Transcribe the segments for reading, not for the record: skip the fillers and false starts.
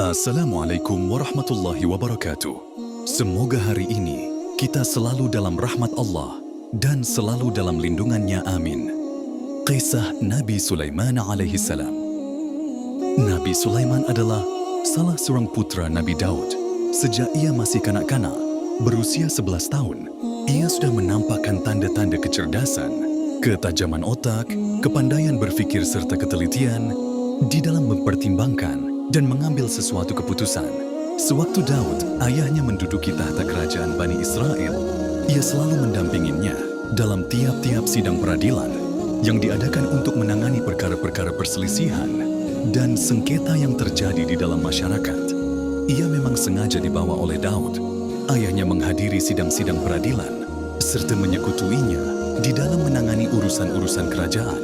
Assalamualaikum warahmatullahi wabarakatuh. Semoga hari ini kita selalu dalam rahmat Allah dan selalu dalam lindungannya, amin. Kisah Nabi Sulaiman alaihi salam. Nabi Sulaiman adalah salah seorang putra Nabi Daud. Sejak ia masih kanak-kanak, berusia 11 tahun, ia sudah menampakkan tanda-tanda kecerdasan, ketajaman otak, kepandaian berpikir serta ketelitian di dalam mempertimbangkan dan mengambil sesuatu keputusan. Sewaktu Daud, ayahnya menduduki tahta kerajaan Bani Israel, ia selalu mendampinginya dalam tiap-tiap sidang peradilan yang diadakan untuk menangani perkara-perkara perselisihan dan sengketa yang terjadi di dalam masyarakat. Ia memang sengaja dibawa oleh Daud, ayahnya menghadiri sidang-sidang peradilan, serta menyekutuinya di dalam menangani urusan-urusan kerajaan,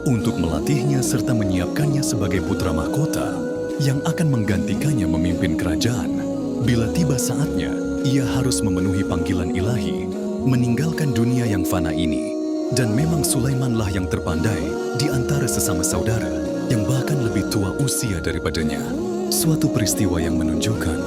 untuk melatihnya serta menyiapkannya sebagai putra mahkota yang akan menggantikannya memimpin kerajaan. Bila tiba saatnya, ia harus memenuhi panggilan ilahi, meninggalkan dunia yang fana ini. Dan memang Sulaimanlah yang terpandai di antara sesama saudara yang bahkan lebih tua usia daripadanya. Suatu peristiwa yang menunjukkan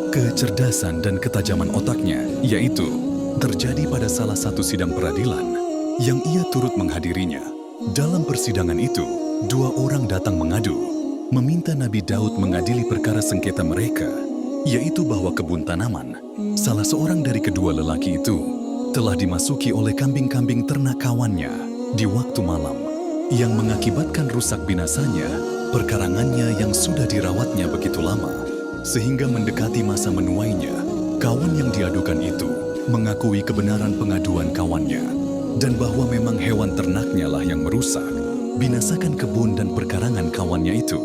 kecerdasan dan ketajaman otaknya, yaitu terjadi pada salah satu sidang peradilan yang ia turut menghadirinya. Dalam persidangan itu, dua orang datang mengadu, meminta Nabi Daud mengadili perkara sengketa mereka, yaitu bahwa kebun tanaman salah seorang dari kedua lelaki itu telah dimasuki oleh kambing-kambing ternak kawannya di waktu malam, yang mengakibatkan rusak binasanya perkarangannya yang sudah dirawatnya begitu lama, sehingga mendekati masa menuainya. Kawan yang diadukan itu mengakui kebenaran pengaduan kawannya, dan bahwa memang hewan ternaknya lah yang merusak, binasakan kebun dan perkarangan kawannya itu.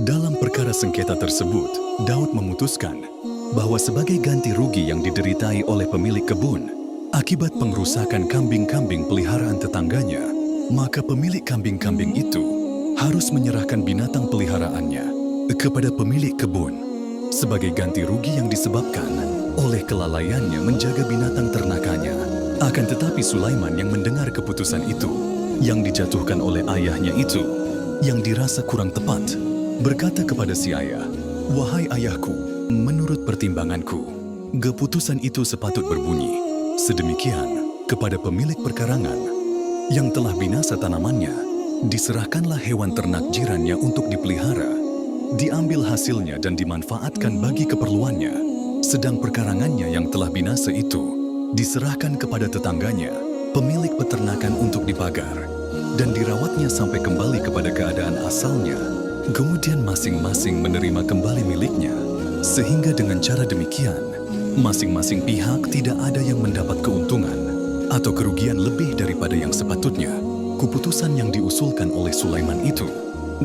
Dalam perkara sengketa tersebut, Daud memutuskan bahwa sebagai ganti rugi yang dideritai oleh pemilik kebun akibat pengrusakan kambing-kambing peliharaan tetangganya, maka pemilik kambing-kambing itu harus menyerahkan binatang peliharaannya kepada pemilik kebun sebagai ganti rugi yang disebabkan oleh kelalaiannya menjaga binatang ternakannya. Akan tetapi Sulaiman yang mendengar keputusan itu yang dijatuhkan oleh ayahnya itu, yang dirasa kurang tepat, berkata kepada si ayah, "Wahai ayahku, menurut pertimbanganku, keputusan itu sepatut berbunyi sedemikian kepada pemilik perkarangan yang telah binasa tanamannya, diserahkanlah hewan ternak jirannya untuk dipelihara, diambil hasilnya dan dimanfaatkan bagi keperluannya, sedang perkarangannya yang telah binasa itu diserahkan kepada tetangganya, pemilik peternakan untuk dipagar, dan dirawatnya sampai kembali kepada keadaan asalnya. Kemudian masing-masing menerima kembali miliknya, sehingga dengan cara demikian, masing-masing pihak tidak ada yang mendapat keuntungan atau kerugian lebih daripada yang sepatutnya." Keputusan yang diusulkan oleh Sulaiman itu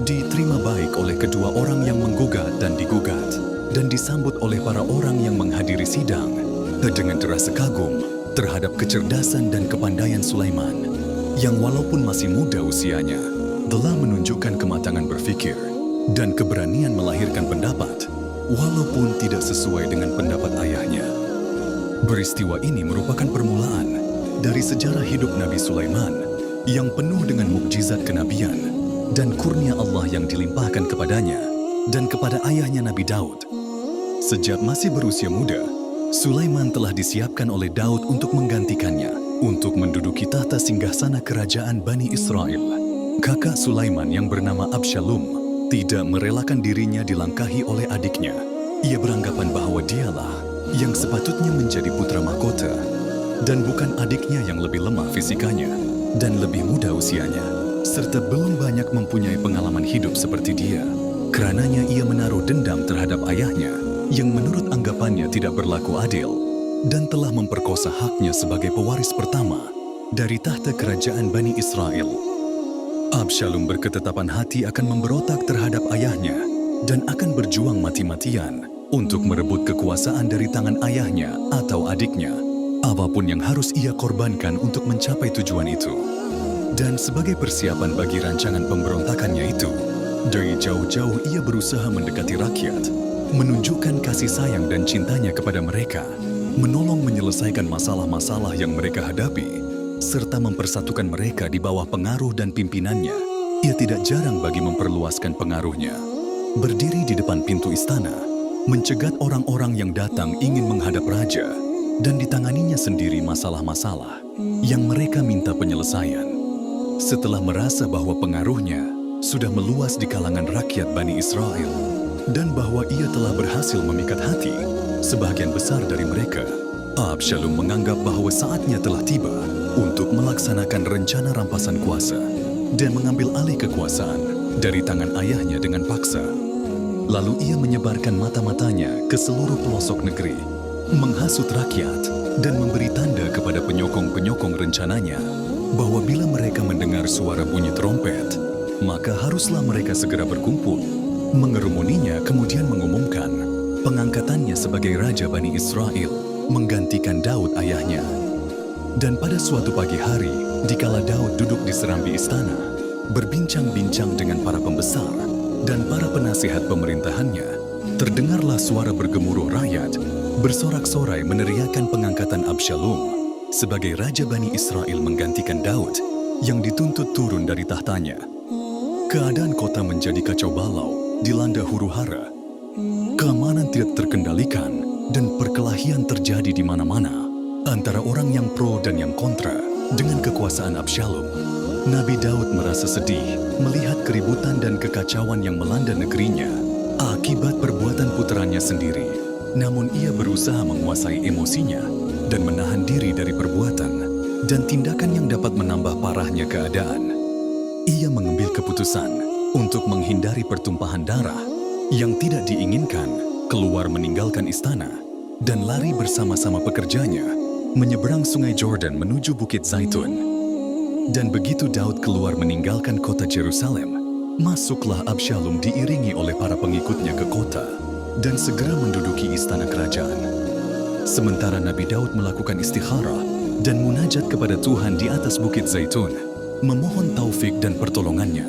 diterima baik oleh kedua orang yang menggugat dan digugat, dan disambut oleh para orang yang menghadiri sidang dengan rasa kagum terhadap kecerdasan dan kepandaian Sulaiman, yang walaupun masih muda usianya, telah menunjukkan kematangan berpikir dan keberanian melahirkan pendapat, walaupun tidak sesuai dengan pendapat ayahnya. Peristiwa ini merupakan permulaan dari sejarah hidup Nabi Sulaiman yang penuh dengan mukjizat kenabian dan kurnia Allah yang dilimpahkan kepadanya dan kepada ayahnya Nabi Daud. Sejak masih berusia muda, Sulaiman telah disiapkan oleh Daud untuk menggantikannya, untuk menduduki tahta singgasana kerajaan Bani Israel. Kakak Sulaiman yang bernama Absalom tidak merelakan dirinya dilangkahi oleh adiknya. Ia beranggapan bahwa dialah yang sepatutnya menjadi putra mahkota, dan bukan adiknya yang lebih lemah fisikanya dan lebih muda usianya, serta belum banyak mempunyai pengalaman hidup seperti dia. Karenanya ia menaruh dendam terhadap ayahnya yang menurut anggapannya tidak berlaku adil, dan telah memperkosa haknya sebagai pewaris pertama dari tahta kerajaan Bani Israel. Absalom berketetapan hati akan memberontak terhadap ayahnya dan akan berjuang mati-matian untuk merebut kekuasaan dari tangan ayahnya atau adiknya, apapun yang harus ia korbankan untuk mencapai tujuan itu. Dan sebagai persiapan bagi rancangan pemberontakannya itu, dari jauh-jauh ia berusaha mendekati rakyat, menunjukkan kasih sayang dan cintanya kepada mereka, menolong menyelesaikan masalah-masalah yang mereka hadapi, serta mempersatukan mereka di bawah pengaruh dan pimpinannya. Ia tidak jarang bagi memperluaskan pengaruhnya. Berdiri di depan pintu istana, mencegat orang-orang yang datang ingin menghadap raja, dan ditanganinya sendiri masalah-masalah yang mereka minta penyelesaian. Setelah merasa bahwa pengaruhnya sudah meluas di kalangan rakyat Bani Israel, dan bahwa ia telah berhasil memikat hati sebagian besar dari mereka, Absalom menganggap bahwa saatnya telah tiba untuk melaksanakan rencana rampasan kuasa dan mengambil alih kekuasaan dari tangan ayahnya dengan paksa. Lalu ia menyebarkan mata-matanya ke seluruh pelosok negeri, menghasut rakyat, dan memberi tanda kepada penyokong-penyokong rencananya bahwa bila mereka mendengar suara bunyi trompet, maka haruslah mereka segera berkumpul. Mengerumuninya kemudian mengumumkan pengangkatannya sebagai Raja Bani Israel, menggantikan Daud ayahnya. Dan pada suatu pagi hari, dikala Daud duduk di serambi istana, berbincang-bincang dengan para pembesar dan para penasihat pemerintahannya, terdengarlah suara bergemuruh rakyat, bersorak-sorai meneriakan pengangkatan Absalom sebagai Raja Bani Israel menggantikan Daud yang dituntut turun dari tahtanya. Keadaan kota menjadi kacau balau, dilanda huru-hara. Keamanan tidak terkendalikan dan perkelahian terjadi di mana-mana antara orang yang pro dan yang kontra dengan kekuasaan Absalom. Nabi Daud merasa sedih melihat keributan dan kekacauan yang melanda negerinya akibat perbuatan putranya sendiri. Namun ia berusaha menguasai emosinya dan menahan diri dari perbuatan dan tindakan yang dapat menambah parahnya keadaan. Ia mengambil keputusan untuk menghindari pertumpahan darah yang tidak diinginkan, keluar meninggalkan istana dan lari bersama-sama pekerjanya menyeberang sungai Jordan menuju Bukit Zaitun. Dan begitu Daud keluar meninggalkan kota Jerusalem, masuklah Absalom diiringi oleh para pengikutnya ke kota dan segera menduduki istana kerajaan. Sementara Nabi Daud melakukan istikharah dan munajat kepada Tuhan di atas Bukit Zaitun, memohon taufik dan pertolongannya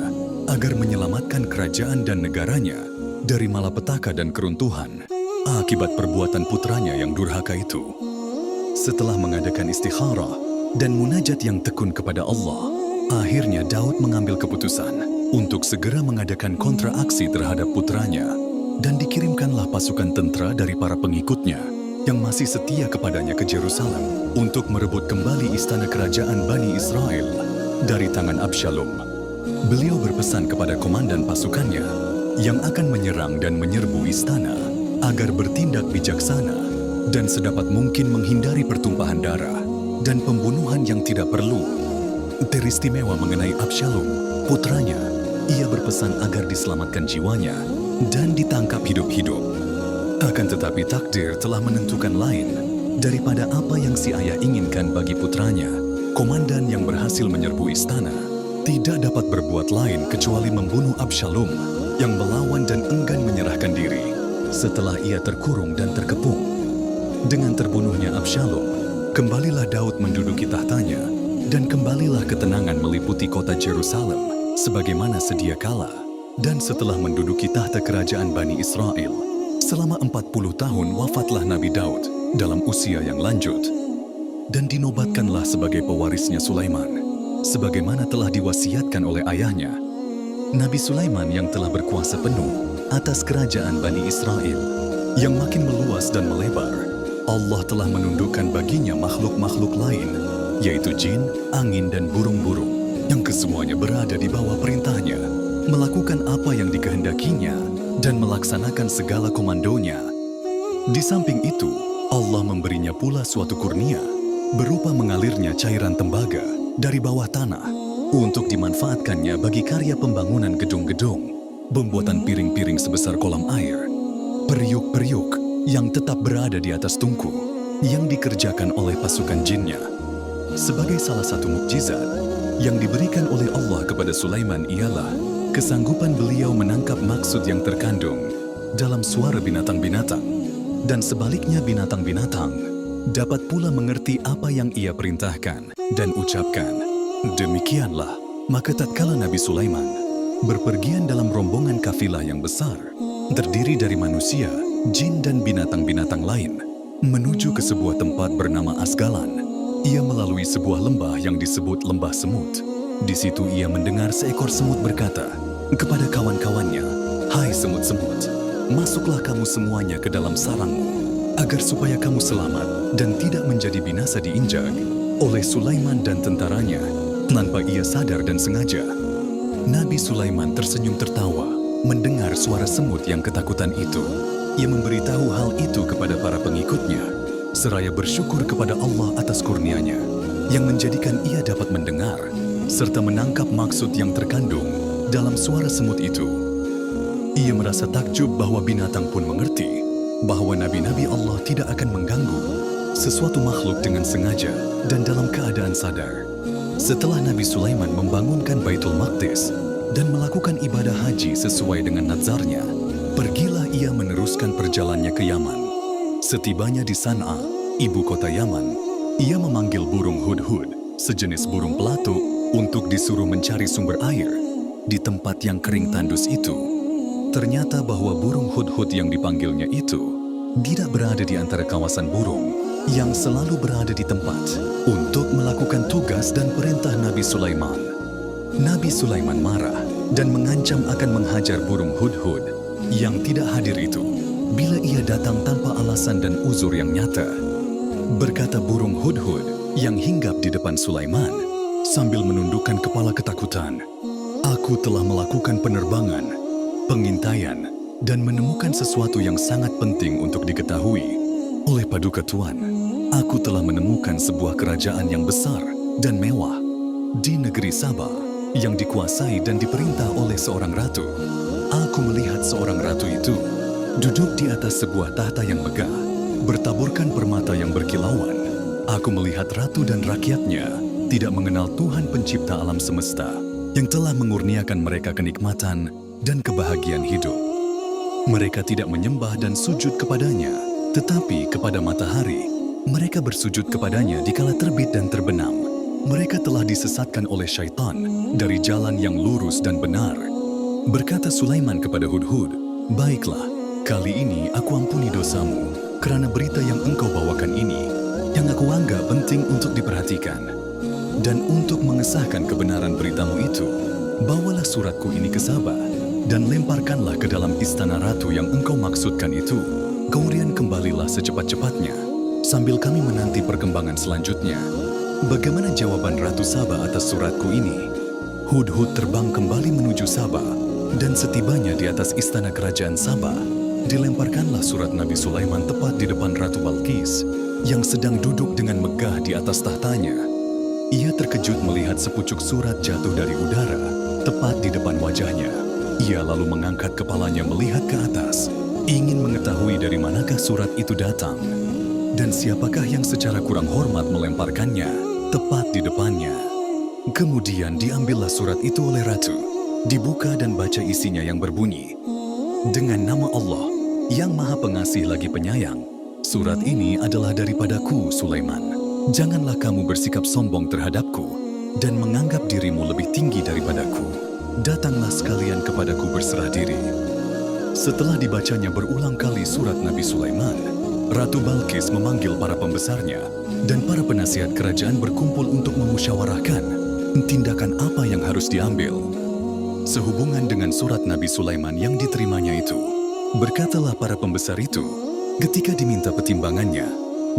agar menyelamatkan kerajaan dan negaranya dari malapetaka dan keruntuhan akibat perbuatan putranya yang durhaka itu. Setelah mengadakan istikharah dan munajat yang tekun kepada Allah, akhirnya Daud mengambil keputusan untuk segera mengadakan kontraaksi terhadap putranya, dan dikirimkanlah pasukan tentara dari para pengikutnya yang masih setia kepadanya ke Yerusalem untuk merebut kembali istana kerajaan Bani Israel dari tangan Absalom. Beliau berpesan kepada komandan pasukannya yang akan menyerang dan menyerbu istana agar bertindak bijaksana dan sedapat mungkin menghindari pertumpahan darah dan pembunuhan yang tidak perlu. Teristimewa mengenai Absalom, putranya, ia berpesan agar diselamatkan jiwanya dan ditangkap hidup-hidup. Akan tetapi takdir telah menentukan lain daripada apa yang si ayah inginkan bagi putranya. Komandan yang berhasil menyerbu istana tidak dapat berbuat lain kecuali membunuh Absalom yang melawan dan enggan menyerahkan diri setelah ia terkurung dan terkepung. Dengan terbunuhnya Absalom, kembalilah Daud menduduki tahtanya dan kembalilah ketenangan meliputi kota Jerusalem sebagaimana sedia kala. Dan setelah menduduki tahta kerajaan Bani Israel, selama 40 tahun wafatlah Nabi Daud dalam usia yang lanjut. Dan dinobatkanlah sebagai pewarisnya Sulaiman, sebagaimana telah diwasiatkan oleh ayahnya. Nabi Sulaiman yang telah berkuasa penuh atas kerajaan Bani Israel yang makin meluas dan melebar, Allah telah menundukkan baginya makhluk-makhluk lain, yaitu jin, angin, dan burung-burung, yang kesemuanya berada di bawah perintahnya, melakukan apa yang dikehendakinya, dan melaksanakan segala komandonya. Di samping itu, Allah memberinya pula suatu kurnia, berupa mengalirnya cairan tembaga dari bawah tanah, untuk dimanfaatkannya bagi karya pembangunan gedung-gedung, pembuatan piring-piring sebesar kolam air, periuk-periuk yang tetap berada di atas tungku, yang dikerjakan oleh pasukan jinnya. Sebagai salah satu mukjizat yang diberikan oleh Allah kepada Sulaiman ialah kesanggupan beliau menangkap maksud yang terkandung dalam suara binatang-binatang, dan sebaliknya binatang-binatang dapat pula mengerti apa yang ia perintahkan dan ucapkan. Demikianlah, maka tatkala Nabi Sulaiman berpergian dalam rombongan kafilah yang besar, terdiri dari manusia, jin dan binatang-binatang lain, menuju ke sebuah tempat bernama Asgalan. Ia melalui sebuah lembah yang disebut Lembah Semut. Di situ ia mendengar seekor semut berkata kepada kawan-kawannya, "Hai semut-semut, masuklah kamu semuanya ke dalam sarangmu, agar supaya kamu selamat dan tidak menjadi binasa diinjak oleh Sulaiman dan tentaranya tanpa ia sadar dan sengaja. Nabi Sulaiman tersenyum tertawa mendengar suara semut yang ketakutan itu. Ia memberitahu hal itu kepada para pengikutnya, seraya bersyukur kepada Allah atas kurnia-Nya yang menjadikan ia dapat mendengar serta menangkap maksud yang terkandung dalam suara semut itu. Ia merasa takjub bahwa binatang pun mengerti bahwa nabi-nabi Allah tidak akan mengganggu sesuatu makhluk dengan sengaja dan dalam keadaan sadar. Setelah Nabi Sulaiman membangunkan Baitul Maqdis dan melakukan ibadah haji sesuai dengan nazarnya, pergilah ia meneruskan perjalanannya ke Yaman. Setibanya di San'a, ibu kota Yaman, ia memanggil burung hudhud, sejenis burung pelatuk, untuk disuruh mencari sumber air di tempat yang kering tandus itu. Ternyata bahwa burung hudhud yang dipanggilnya itu tidak berada di antara kawasan burung yang selalu berada di tempat untuk melakukan tugas dan perintah Nabi Sulaiman. Nabi Sulaiman marah dan mengancam akan menghajar burung hudhud yang tidak hadir itu bila ia datang tanpa alasan dan uzur yang nyata. Berkata burung hudhud yang hinggap di depan Sulaiman sambil menundukkan kepala ketakutan, "Aku telah melakukan penerbangan, pengintaian, dan menemukan sesuatu yang sangat penting untuk diketahui. Oleh paduka Tuan, aku telah menemukan sebuah kerajaan yang besar dan mewah di negeri Sabah yang dikuasai dan diperintah oleh seorang ratu. Aku melihat seorang ratu itu duduk di atas sebuah tahta yang megah, bertaburkan permata yang berkilauan. Aku melihat ratu dan rakyatnya tidak mengenal Tuhan pencipta alam semesta yang telah mengurniakan mereka kenikmatan dan kebahagiaan hidup. Mereka tidak menyembah dan sujud kepadanya, tetapi kepada matahari. Mereka bersujud kepadanya dikala terbit dan terbenam. Mereka telah disesatkan oleh syaitan dari jalan yang lurus dan benar." Berkata Sulaiman kepada Hudhud, "Baiklah, kali ini aku ampuni dosamu kerana berita yang engkau bawakan ini, yang aku anggap penting untuk diperhatikan. Dan untuk mengesahkan kebenaran beritamu itu, bawalah suratku ini ke Sabah dan lemparkanlah ke dalam istana ratu yang engkau maksudkan itu. Kemudian kembalilah secepat-cepatnya, sambil kami menanti perkembangan selanjutnya. Bagaimana jawaban Ratu Sabah atas suratku ini?" Hudhud terbang kembali menuju Sabah, dan setibanya di atas istana kerajaan Sabah, dilemparkanlah surat Nabi Sulaiman tepat di depan Ratu Balqis, yang sedang duduk dengan megah di atas tahtanya. Ia terkejut melihat sepucuk surat jatuh dari udara, tepat di depan wajahnya. Ia lalu mengangkat kepalanya melihat ke atas, ingin mengetahui dari manakah surat itu datang, dan siapakah yang secara kurang hormat melemparkannya tepat di depannya. Kemudian diambillah surat itu oleh ratu, dibuka dan baca isinya yang berbunyi, "Dengan nama Allah, yang maha pengasih lagi penyayang, surat ini adalah daripadaku, Sulaiman. Janganlah kamu bersikap sombong terhadapku dan menganggap dirimu lebih tinggi daripadaku. Datanglah sekalian kepadaku berserah diri." Setelah dibacanya berulang kali surat Nabi Sulaiman, Ratu Balqis memanggil para pembesarnya dan para penasihat kerajaan berkumpul untuk memusyawarahkan tindakan apa yang harus diambil. Sehubungan dengan surat Nabi Sulaiman yang diterimanya itu, berkatalah para pembesar itu ketika diminta pertimbangannya,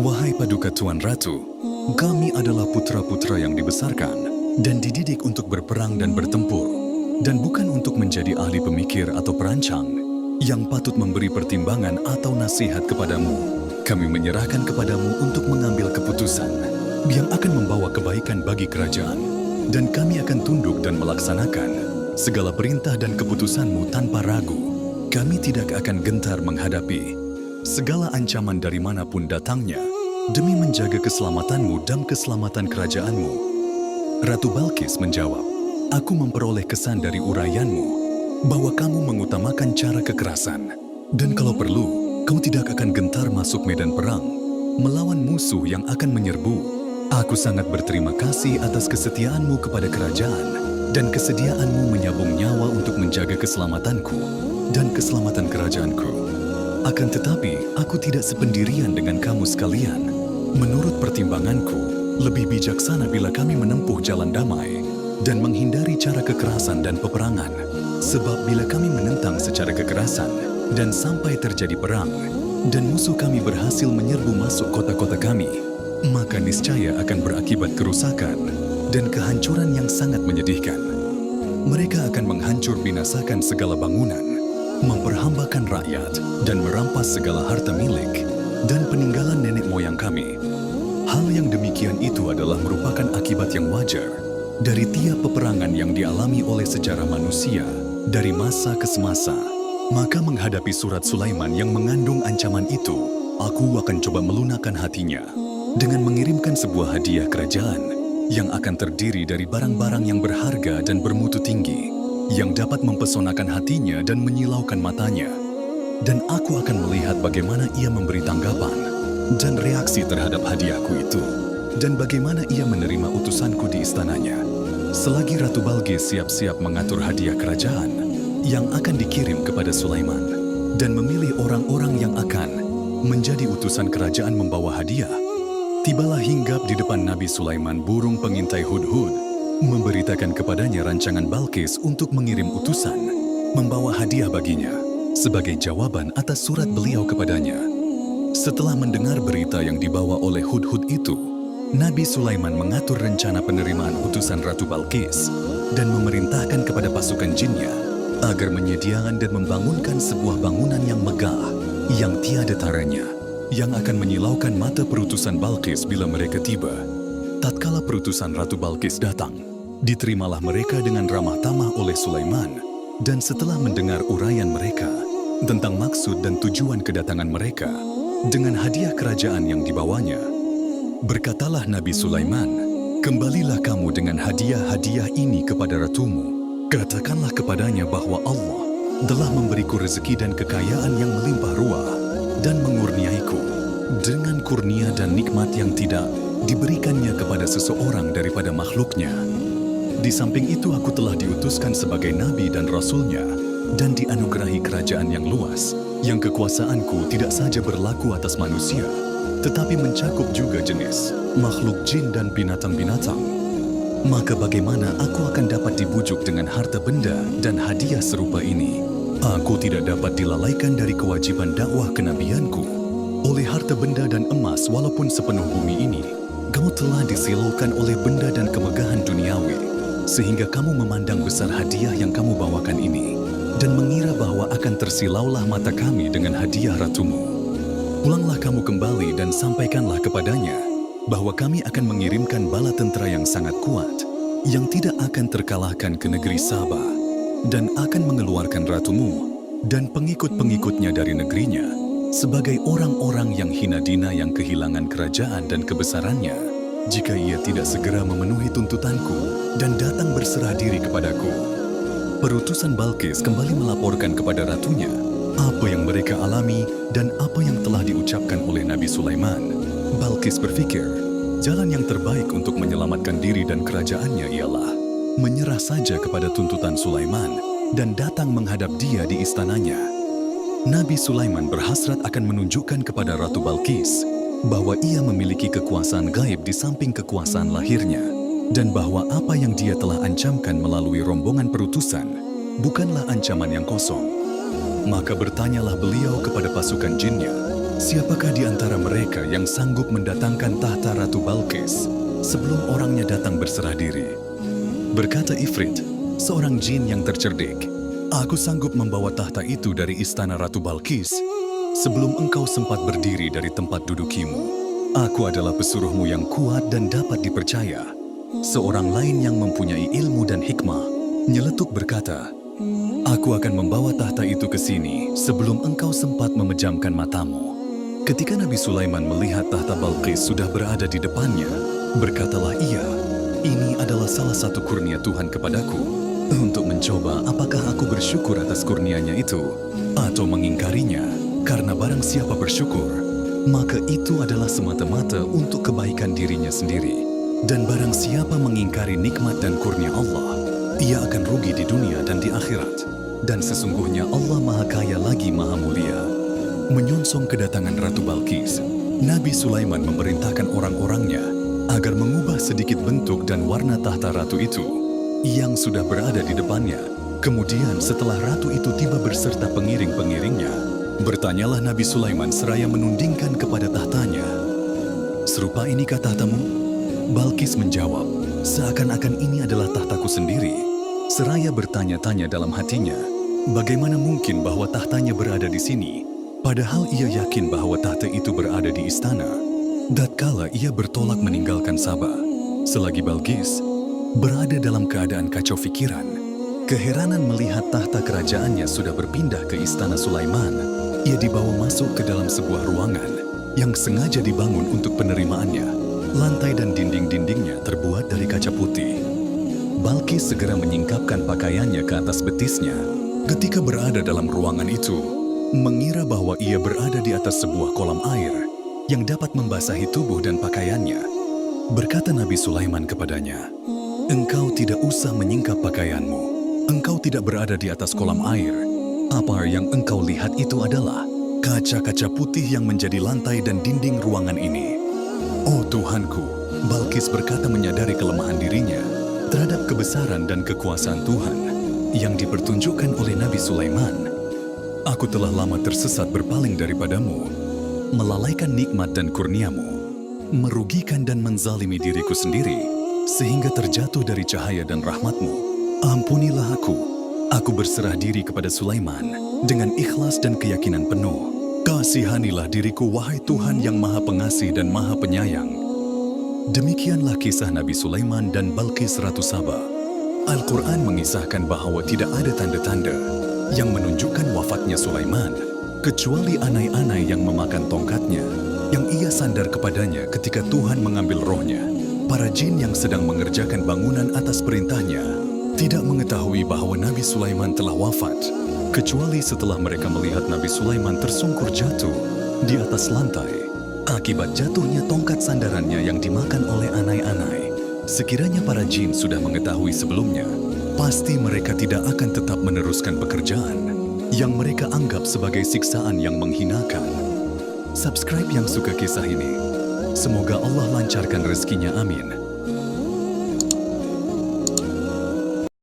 "Wahai paduka Tuan Ratu, kami adalah putra-putra yang dibesarkan dan dididik untuk berperang dan bertempur, dan bukan untuk menjadi ahli pemikir atau perancang yang patut memberi pertimbangan atau nasihat kepadamu. Kami menyerahkan kepadamu untuk mengambil keputusan yang akan membawa kebaikan bagi kerajaan, dan kami akan tunduk dan melaksanakan segala perintah dan keputusanmu tanpa ragu. Kami tidak akan gentar menghadapi segala ancaman dari manapun datangnya, demi menjaga keselamatanmu dan keselamatan kerajaanmu." Ratu Balqis menjawab, "Aku memperoleh kesan dari uraianmu bahwa kamu mengutamakan cara kekerasan, dan kalau perlu, kamu tidak akan gentar masuk medan perang melawan musuh yang akan menyerbu. Aku sangat berterima kasih atas kesetiaanmu kepada kerajaan dan kesediaanmu menyabung nyawa untuk menjaga keselamatanku dan keselamatan kerajaanku. Akan tetapi, aku tidak sependirian dengan kamu sekalian. Menurut pertimbanganku, lebih bijaksana bila kami menempuh jalan damai dan menghindari cara kekerasan dan peperangan. Sebab bila kami menentang secara kekerasan, Dan sampai terjadi perang, dan musuh kami berhasil menyerbu masuk kota-kota kami, maka niscaya akan berakibat kerusakan dan kehancuran yang sangat menyedihkan. Mereka akan menghancur binasakan segala bangunan, memperhambakan rakyat, dan merampas segala harta milik dan peninggalan nenek moyang kami. Hal yang demikian itu adalah merupakan akibat yang wajar dari tiap peperangan yang dialami oleh sejarah manusia dari masa ke semasa. Maka menghadapi surat Sulaiman yang mengandung ancaman itu, aku akan coba melunakkan hatinya dengan mengirimkan sebuah hadiah kerajaan yang akan terdiri dari barang-barang yang berharga dan bermutu tinggi, yang dapat mempesonakan hatinya dan menyilaukan matanya. Dan aku akan melihat bagaimana ia memberi tanggapan dan reaksi terhadap hadiahku itu, dan bagaimana ia menerima utusanku di istananya. Selagi Ratu Balqis siap-siap mengatur hadiah kerajaan yang akan dikirim kepada Sulaiman dan memilih orang-orang yang akan menjadi utusan kerajaan membawa hadiah, tibalah hinggap di depan Nabi Sulaiman burung pengintai Hudhud, memberitakan kepadanya rancangan Balqis untuk mengirim utusan membawa hadiah baginya sebagai jawaban atas surat beliau kepadanya. Setelah mendengar berita yang dibawa oleh Hudhud itu, Nabi Sulaiman mengatur rencana penerimaan utusan Ratu Balqis dan memerintahkan kepada pasukan jinnya agar menyediakan dan membangunkan sebuah bangunan yang megah, yang tiada taranya, yang akan menyilaukan mata perutusan Balqis bila mereka tiba. Tatkala perutusan Ratu Balqis datang, diterimalah mereka dengan ramah tamah oleh Sulaiman, dan setelah mendengar uraian mereka tentang maksud dan tujuan kedatangan mereka dengan hadiah kerajaan yang dibawanya, berkatalah Nabi Sulaiman, "Kembalilah kamu dengan hadiah-hadiah ini kepada ratumu. Katakanlah kepadanya bahwa Allah telah memberiku rezeki dan kekayaan yang melimpah ruah dan mengurniaiku dengan kurnia dan nikmat yang tidak diberikannya kepada seseorang daripada makhluknya. Di samping itu aku telah diutuskan sebagai nabi dan rasulnya dan dianugerahi kerajaan yang luas, yang kekuasaanku tidak saja berlaku atas manusia, tetapi mencakup juga jenis makhluk jin dan binatang-binatang. Maka bagaimana aku akan dapat dibujuk dengan harta benda dan hadiah serupa ini? Aku tidak dapat dilalaikan dari kewajiban dakwah kenabianku. Oleh harta benda dan emas walaupun sepenuh bumi ini, kamu telah disilaukan oleh benda dan kemegahan duniawi, sehingga kamu memandang besar hadiah yang kamu bawakan ini, dan mengira bahwa akan tersilaulah mata kami dengan hadiah ratumu. Pulanglah kamu kembali dan sampaikanlah kepadanya bahwa kami akan mengirimkan bala tentera yang sangat kuat, yang tidak akan terkalahkan ke negeri Sabah, dan akan mengeluarkan ratumu dan pengikut-pengikutnya dari negerinya sebagai orang-orang yang hina dina yang kehilangan kerajaan dan kebesarannya, jika ia tidak segera memenuhi tuntutanku dan datang berserah diri kepadaku." Perutusan Balqis kembali melaporkan kepada ratunya apa yang mereka alami dan apa yang telah diucapkan oleh Nabi Sulaiman. Balqis berpikir, jalan yang terbaik untuk menyelamatkan diri dan kerajaannya ialah menyerah saja kepada tuntutan Sulaiman dan datang menghadap dia di istananya. Nabi Sulaiman berhasrat akan menunjukkan kepada Ratu Balqis bahwa ia memiliki kekuasaan gaib di samping kekuasaan lahirnya, dan bahwa apa yang dia telah ancamkan melalui rombongan perutusan bukanlah ancaman yang kosong. Maka bertanyalah beliau kepada pasukan jinnya, siapakah di antara mereka yang sanggup mendatangkan tahta Ratu Balqis sebelum orangnya datang berserah diri? Berkata Ifrit, seorang jin yang tercerdik, "Aku sanggup membawa tahta itu dari istana Ratu Balqis sebelum engkau sempat berdiri dari tempat dudukimu. Aku adalah pesuruhmu yang kuat dan dapat dipercaya." Seorang lain yang mempunyai ilmu dan hikmah nyeletuk berkata, "Aku akan membawa tahta itu ke sini sebelum engkau sempat memejamkan matamu." Ketika Nabi Sulaiman melihat tahta Balqis sudah berada di depannya, berkatalah ia, "Ini adalah salah satu kurnia Tuhan kepadaku, untuk mencoba apakah aku bersyukur atas kurnianya itu, atau mengingkarinya, karena barang siapa bersyukur, maka itu adalah semata-mata untuk kebaikan dirinya sendiri. Dan barang siapa mengingkari nikmat dan kurnia Allah, ia akan rugi di dunia dan di akhirat. Dan sesungguhnya Allah Maha Kaya lagi Maha Mulia." Menyongsong kedatangan Ratu Balqis, Nabi Sulaiman memerintahkan orang-orangnya agar mengubah sedikit bentuk dan warna tahta ratu itu yang sudah berada di depannya Kemudian setelah ratu itu tiba beserta pengiring-pengiringnya, bertanyalah Nabi Sulaiman seraya menundingkan kepada tahtanya. "Serupa inikah tahtamu?" Balkis menjawab, "Seakan-akan ini adalah tahtaku sendiri." Seraya bertanya-tanya dalam hatinya, bagaimana mungkin bahwa tahtanya berada di sini, padahal ia yakin bahwa tahta itu berada di istana. Tatkala ia bertolak meninggalkan Sabah, selagi Balkis berada dalam keadaan kacau pikiran, keheranan melihat tahta kerajaannya sudah berpindah ke istana Sulaiman, ia dibawa masuk ke dalam sebuah ruangan yang sengaja dibangun untuk penerimaannya. Lantai dan dinding-dindingnya terbuat dari kaca putih. Balkis segera menyingkapkan pakaiannya ke atas betisnya. Ketika berada dalam ruangan itu, mengira bahwa ia berada di atas sebuah kolam air yang dapat membasahi tubuh dan pakaiannya. Berkata Nabi Sulaiman kepadanya, "Engkau tidak usah menyingkap pakaianmu. Engkau tidak berada di atas kolam air. Apa yang engkau lihat itu adalah kaca-kaca putih yang menjadi lantai dan dinding ruangan ini." "Oh Tuhanku," Balkis berkata menyadari kelemahan dirinya terhadap kebesaran dan kekuasaan Tuhan yang dipertunjukkan oleh Nabi Sulaiman. "Aku telah lama tersesat berpaling daripadamu, melalaikan nikmat dan kurniamu, merugikan dan menzalimi diriku sendiri, sehingga terjatuh dari cahaya dan rahmatmu. Ampunilah aku. Aku berserah diri kepada Sulaiman dengan ikhlas dan keyakinan penuh. Kasihanilah diriku, wahai Tuhan yang Maha Pengasih dan Maha Penyayang." Demikianlah kisah Nabi Sulaiman dan Balkis Ratu Sabah. Al-Quran mengisahkan bahwa tidak ada tanda-tanda yang menunjukkan wafatnya Sulaiman, kecuali anai-anai yang memakan tongkatnya, yang ia sandar kepadanya ketika Tuhan mengambil rohnya. Para jin yang sedang mengerjakan bangunan atas perintahnya tidak mengetahui bahwa Nabi Sulaiman telah wafat, kecuali setelah mereka melihat Nabi Sulaiman tersungkur jatuh di atas lantai, akibat jatuhnya tongkat sandarannya yang dimakan oleh anai-anai. Sekiranya para jin sudah mengetahui sebelumnya, pasti mereka tidak akan tetap meneruskan pekerjaan yang mereka anggap sebagai siksaan yang menghinakan. Subscribe yang suka kisah ini. Semoga Allah lancarkan rezekinya, amin.